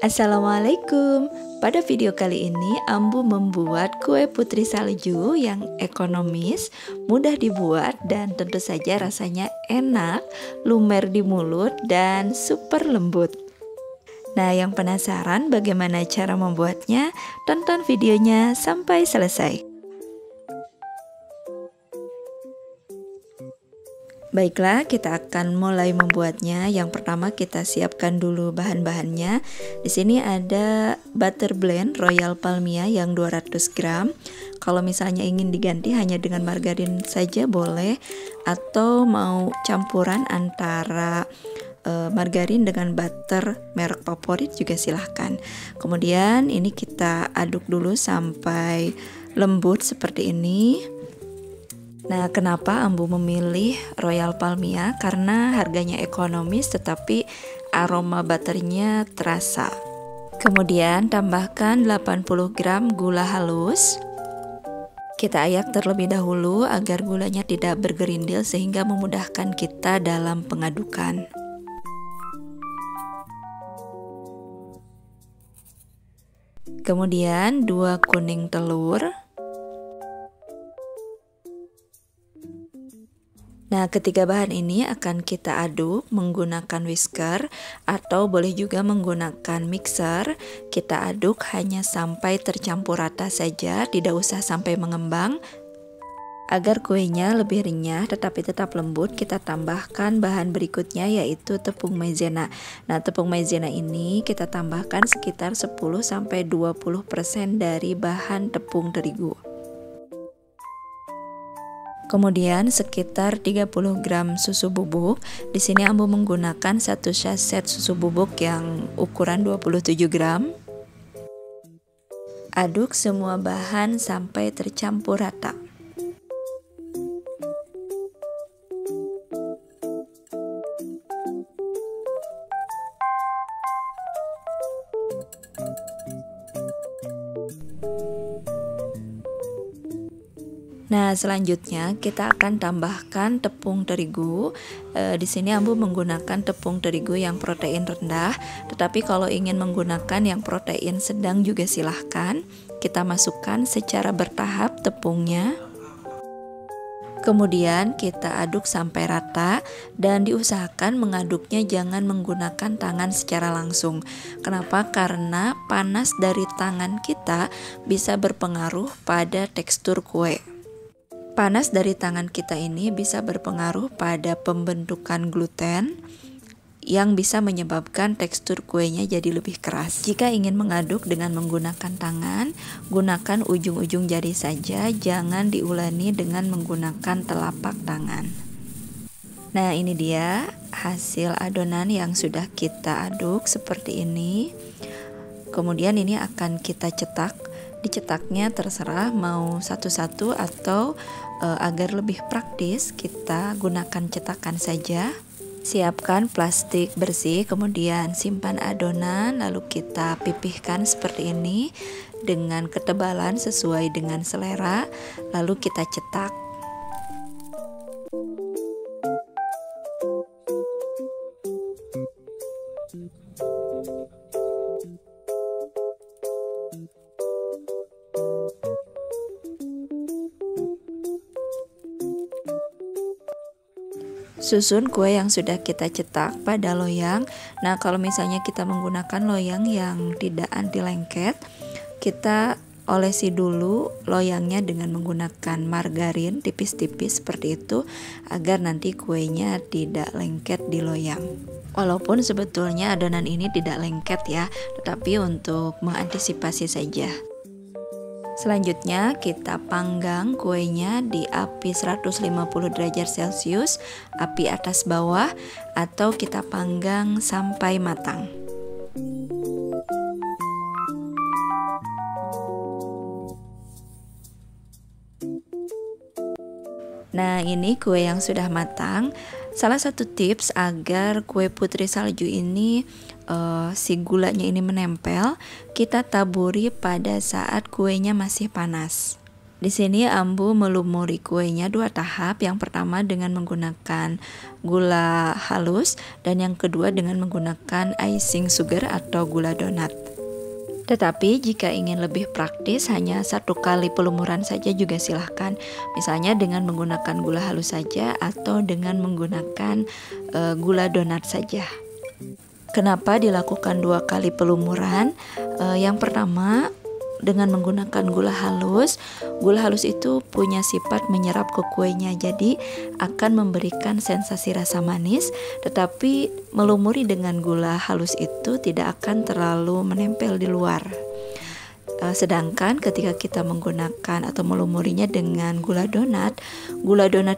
Assalamualaikum. Pada video kali ini Ambu membuat kue putri salju yang ekonomis, mudah dibuat dan tentu saja rasanya enak, lumer di mulut dan super lembut. Nah, yang penasaran bagaimana cara membuatnya? Tonton videonya sampai selesai. Baiklah, kita akan mulai membuatnya. Yang pertama kita siapkan dulu bahan-bahannya. Di sini ada butter blend Royal Palmia yang 200 gram. Kalau misalnya ingin diganti hanya dengan margarin saja boleh, atau mau campuran antara margarin dengan butter merek favorit juga silahkan. Kemudian ini kita aduk dulu sampai lembut seperti ini. Nah, kenapa Ambu memilih Royal Palmia? Karena harganya ekonomis tetapi aroma butternya terasa. Kemudian tambahkan 80 gram gula halus. Kita ayak terlebih dahulu agar gulanya tidak bergerindil sehingga memudahkan kita dalam pengadukan. Kemudian 2 kuning telur. Nah, ketiga bahan ini akan kita aduk menggunakan whisker atau boleh juga menggunakan mixer. Kita aduk hanya sampai tercampur rata saja, tidak usah sampai mengembang. Agar kuenya lebih renyah tetapi tetap lembut, kita tambahkan bahan berikutnya yaitu tepung maizena. Nah, tepung maizena ini kita tambahkan sekitar 10-20% dari bahan tepung terigu. Kemudian sekitar 30 gram susu bubuk. Di sini Ambu menggunakan 1 saset susu bubuk yang ukuran 27 gram. Aduk semua bahan sampai tercampur rata. Nah, selanjutnya kita akan tambahkan tepung terigu. Di sini Ambu menggunakan tepung terigu yang protein rendah, tetapi kalau ingin menggunakan yang protein sedang juga silahkan. Kita masukkan secara bertahap tepungnya. Kemudian kita aduk sampai rata dan diusahakan mengaduknya jangan menggunakan tangan secara langsung. Kenapa? Karena panas dari tangan kita bisa berpengaruh pada tekstur kue. Panas dari tangan kita ini bisa berpengaruh pada pembentukan gluten yang bisa menyebabkan tekstur kuenya jadi lebih keras. Jika ingin mengaduk dengan menggunakan tangan, gunakan ujung-ujung jari saja, jangan diuleni dengan menggunakan telapak tangan. Nah, ini dia hasil adonan yang sudah kita aduk seperti ini. Kemudian ini akan kita cetak. Dicetaknya terserah mau satu-satu atau agar lebih praktis kita gunakan cetakan saja. Siapkan plastik bersih, kemudian simpan adonan, lalu kita pipihkan seperti ini dengan ketebalan sesuai dengan selera, lalu kita cetak. Susun kue yang sudah kita cetak pada loyang. Nah, kalau misalnya kita menggunakan loyang yang tidak anti lengket, kita olesi dulu loyangnya dengan menggunakan margarin tipis-tipis seperti itu agar nanti kuenya tidak lengket di loyang. Walaupun sebetulnya adonan ini tidak lengket ya, tetapi untuk mengantisipasi saja. Selanjutnya kita panggang kuenya di api 150 derajat Celcius, api atas bawah, atau kita panggang sampai matang. Nah, ini kue yang sudah matang. Salah satu tips agar kue putri salju ini si gulanya ini menempel, kita taburi pada saat kuenya masih panas. Di sini Ambu melumuri kuenya 2 tahap. Yang pertama dengan menggunakan gula halus dan yang kedua dengan menggunakan icing sugar atau gula donat. Tetapi jika ingin lebih praktis, hanya 1 kali pelumuran saja juga silahkan. Misalnya dengan menggunakan gula halus saja atau dengan menggunakan gula donat saja. Kenapa dilakukan 2 kali pelumuran? Yang pertama, dengan menggunakan gula halus itu punya sifat menyerap ke kuenya, jadi akan memberikan sensasi rasa manis, tetapi melumuri dengan gula halus itu tidak akan terlalu menempel di luar. Sedangkan ketika kita menggunakan atau melumurinya dengan gula donat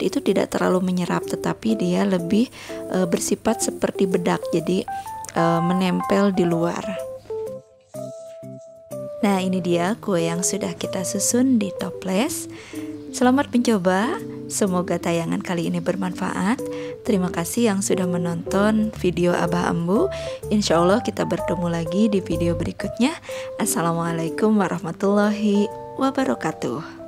itu tidak terlalu menyerap, tetapi dia lebih bersifat seperti bedak, jadi menempel di luar. Nah, ini dia kue yang sudah kita susun di toples. Selamat mencoba, semoga tayangan kali ini bermanfaat. Terima kasih yang sudah menonton video Abah Ambu. Insya Allah kita bertemu lagi di video berikutnya. Assalamualaikum warahmatullahi wabarakatuh.